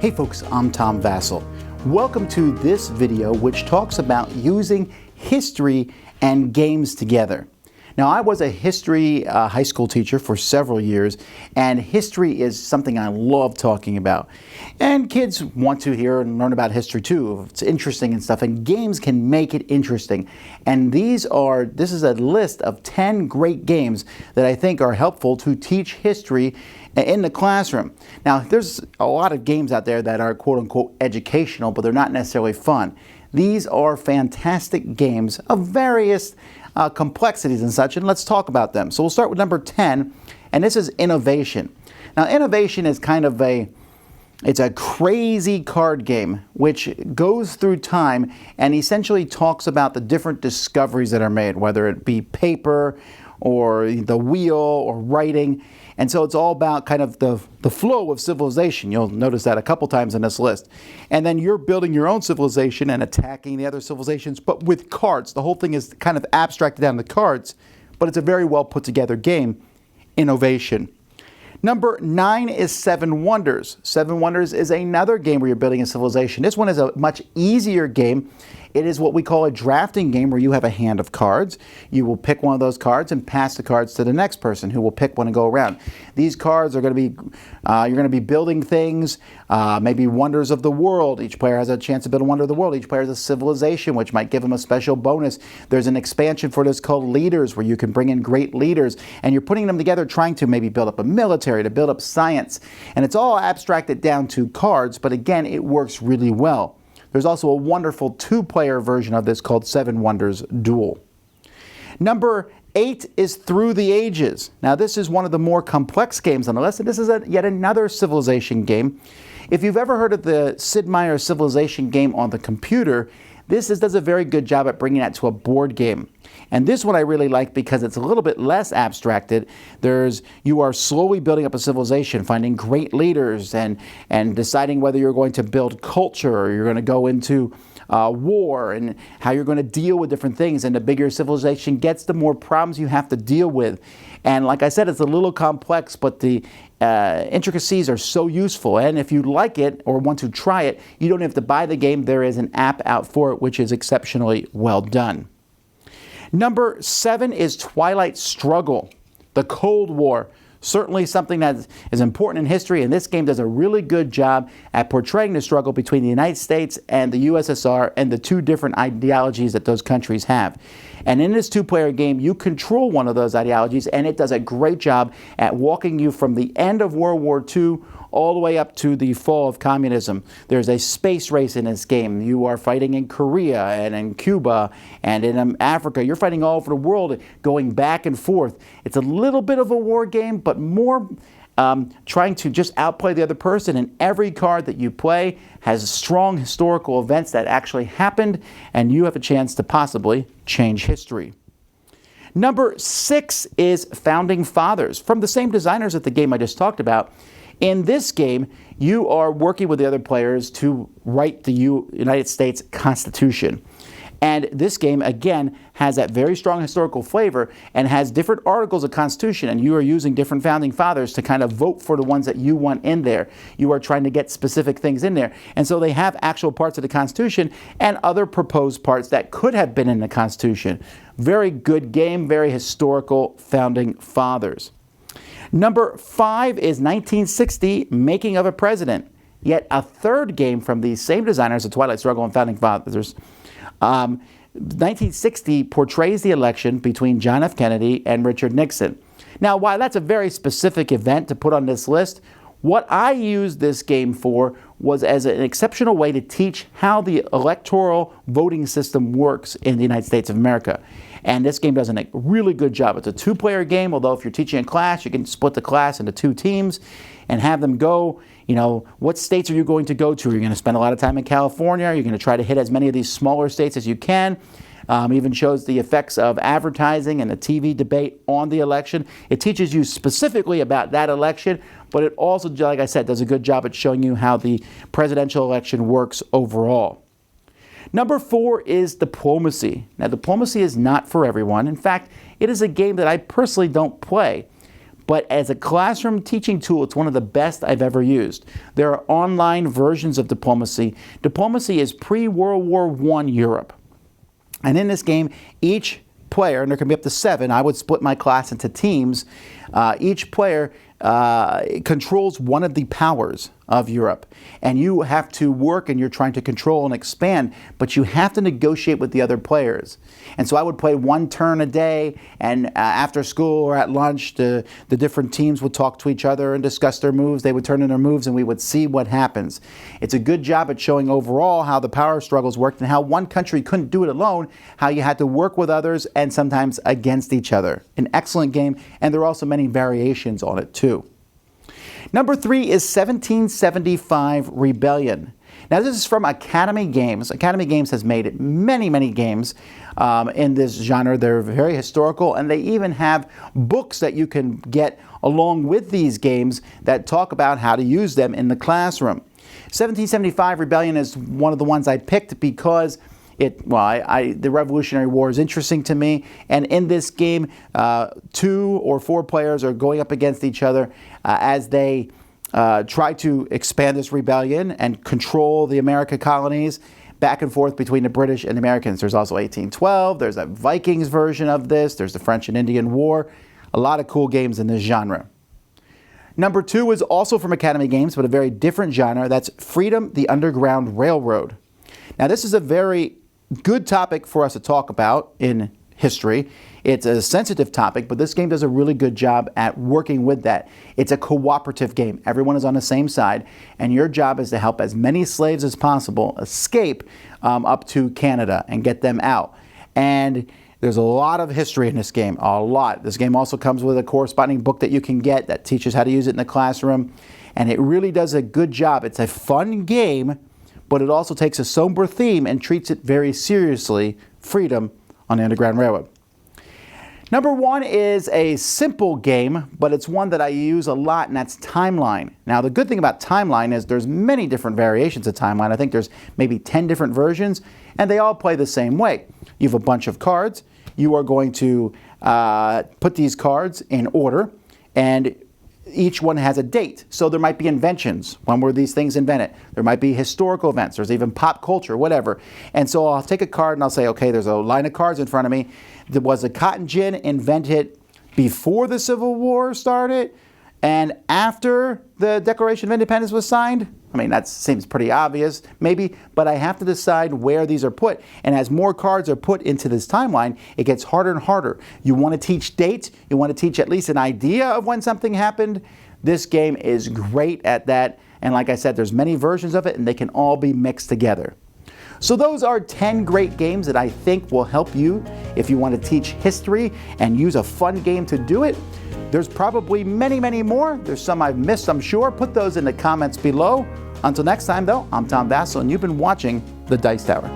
Hey folks, I'm Tom Vasel. Welcome to this video which talks about using history and games together. Now, I was a history high school teacher for several years, and history is something I love talking about. And kids want to hear and learn about history too. It's interesting and stuff, and games can make it interesting. And this is a list of 10 great games that I think are helpful to teach history in the classroom. Now, there's a lot of games out there that are quote-unquote educational, but they're not necessarily fun. These are fantastic games of various complexities and such, and let's talk about them. So we'll start with number 10, and this is innovation. Now, innovation is kind of it's a crazy card game which goes through time and essentially talks about the different discoveries that are made, whether it be paper or the wheel or writing. And so it's all about kind of the flow of civilization. You'll notice that a couple times in this list. And then you're building your own civilization and attacking the other civilizations, but with cards. The whole thing is kind of abstracted down to cards, but it's a very well put together game. Innovation. Number 9 is Seven Wonders. Seven Wonders is another game where you're building a civilization. This one is a much easier game. It is what we call a drafting game where you have a hand of cards. You will pick one of those cards and pass the cards to the next person who will pick one and go around. These cards are going to be, you're going to be building things, maybe wonders of the world. Each player has a chance to build a wonder of the world. Each player has a civilization, which might give them a special bonus. There's an expansion for this called leaders, where you can bring in great leaders, and you're putting them together trying to maybe build up a military, to build up science. And it's all abstracted down to cards, but again, it works really well. There's also a wonderful two-player version of this called Seven Wonders Duel. Number 8 is Through the Ages. Now, this is one of the more complex games on the list, and this is yet another civilization game. If you've ever heard of the Sid Meier civilization game on the computer, this does a very good job at bringing that to a board game. And this one I really like because it's a little bit less abstracted. You are slowly building up a civilization, finding great leaders, and deciding whether you're going to build culture or you're going to go into war, and how you're going to deal with different things. And the bigger your civilization gets, the more problems you have to deal with. And like I said, it's a little complex, but the intricacies are so useful. And if you like it or want to try it, you don't have to buy the game. There is an app out for it, which is exceptionally well done. Number 7 is Twilight Struggle, the Cold War. Certainly something that is important in history, and this game does a really good job at portraying the struggle between the United States and the USSR and the two different ideologies that those countries have. And in this two-player game, you control one of those ideologies, and it does a great job at walking you from the end of World War II all the way up to the fall of communism. There's a space race in this game. You are fighting in Korea and in Cuba and in Africa. You're fighting all over the world, going back and forth. It's a little bit of a war game, but more trying to just outplay the other person. And every card that you play has strong historical events that actually happened, and you have a chance to possibly change history. Number 6 is Founding Fathers, from the same designers of the game I just talked about. In this game, you are working with the other players to write the United States Constitution. And this game, again, has that very strong historical flavor and has different articles of Constitution, and you are using different founding fathers to kind of vote for the ones that you want in there. You are trying to get specific things in there. And so they have actual parts of the Constitution and other proposed parts that could have been in the Constitution. Very good game, very historical founding fathers. Number 5 is 1960, Making of a President. Yet a third game from these same designers of Twilight Struggle and Founding Fathers. 1960 portrays the election between John F. Kennedy and Richard Nixon. Now, while that's a very specific event to put on this list, what I used this game for was as an exceptional way to teach how the electoral voting system works in the United States of America. And this game does a really good job. It's a two-player game, although if you're teaching a class, you can split the class into 2 teams and have them go, what states are you going to go to? Are you going to spend a lot of time in California? Are you going to try to hit as many of these smaller states as you can? Even shows the effects of advertising and the TV debate on the election. It teaches you specifically about that election, but it also, like I said, does a good job at showing you how the presidential election works overall. Number 4 is Diplomacy. Now, Diplomacy is not for everyone. In fact, it is a game that I personally don't play. but as a classroom teaching tool, it's one of the best I've ever used. There are online versions of diplomacy. Diplomacy is pre-World War I Europe. And in this game, each player, and there can be up to 7, I would split my class into teams, each player controls one of the powers of Europe. And you have to work and you're trying to control and expand, but you have to negotiate with the other players. And so I would play 1 turn a day, and after school or at lunch, the different teams would talk to each other and discuss their moves. They would turn in their moves and we would see what happens. It's a good job at showing overall how the power struggles worked and how one country couldn't do it alone, how you had to work with others and sometimes against each other. An excellent game, and there are also many variations on it too. Number 3 is 1775 Rebellion. Now this is from Academy Games. Academy Games has made many games in this genre. They're very historical, and they even have books that you can get along with these games that talk about how to use them in the classroom. 1775 Rebellion is one of the ones I picked because the Revolutionary War is interesting to me, and in this game, 2 or 4 players are going up against each other as they try to expand this rebellion and control the American colonies back and forth between the British and the Americans. There's also 1812, there's a Vikings version of this, there's the French and Indian War, a lot of cool games in this genre. Number 2 is also from Academy Games, but a very different genre. That's Freedom, the Underground Railroad. Now this is a very good topic for us to talk about in history. It's a sensitive topic, but this game does a really good job at working with that. It's a cooperative game. Everyone is on the same side, and your job is to help as many slaves as possible escape up to Canada and get them out. And there's a lot of history in this game, a lot. This game also comes with a corresponding book that you can get that teaches how to use it in the classroom, and it really does a good job. It's a fun game, but it also takes a somber theme and treats it very seriously, Freedom on the Underground Railroad. Number 1 is a simple game, but it's one that I use a lot, and that's Timeline. Now, the good thing about Timeline is there's many different variations of Timeline. I think there's maybe 10 different versions, and they all play the same way. You have a bunch of cards. You are going to put these cards in order, and each one has a date. So there might be inventions. When were these things invented? There might be historical events. There's even pop culture, whatever. And so I'll take a card and I'll say, okay, there's a line of cards in front of me. Was the cotton gin invented before the Civil War started and after the Declaration of Independence was signed? I mean, that seems pretty obvious, maybe, but I have to decide where these are put. And as more cards are put into this timeline, it gets harder and harder. You want to teach dates, you want to teach at least an idea of when something happened. This game is great at that. And like I said, there's many versions of it, and they can all be mixed together. So those are 10 great games that I think will help you if you want to teach history and use a fun game to do it. There's probably many more. There's some I've missed, I'm sure. Put those in the comments below. Until next time, though, I'm Tom Vasel, and you've been watching The Dice Tower.